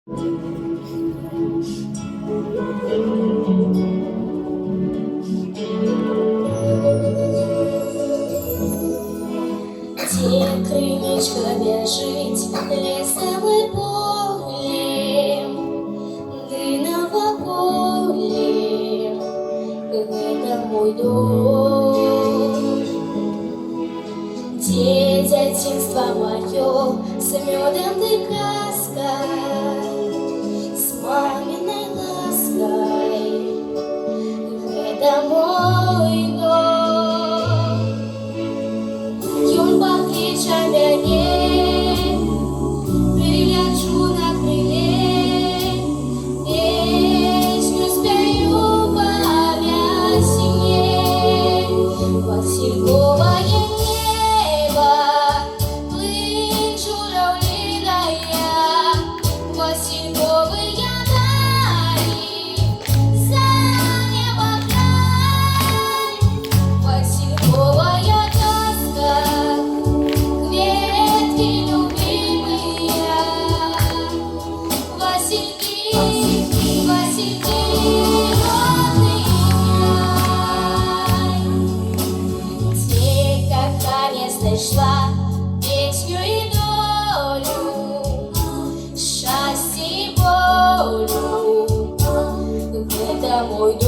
Где крыничка бежит лесовой полем, дыного полем, это мой дом. Где детинство мое, с медом ты каской, с маминой лаской, это мой дом. Ён покличе мяне, прилечу на крыле, песню спою по весне. Васильковое небо, плынь журавлиная, васильковые дали, за небо край, васильковая тоска, кветки любимые, васильки, васильки, родный край. Где как-то знайшла песню и долю, счастье и болю, это мой дом.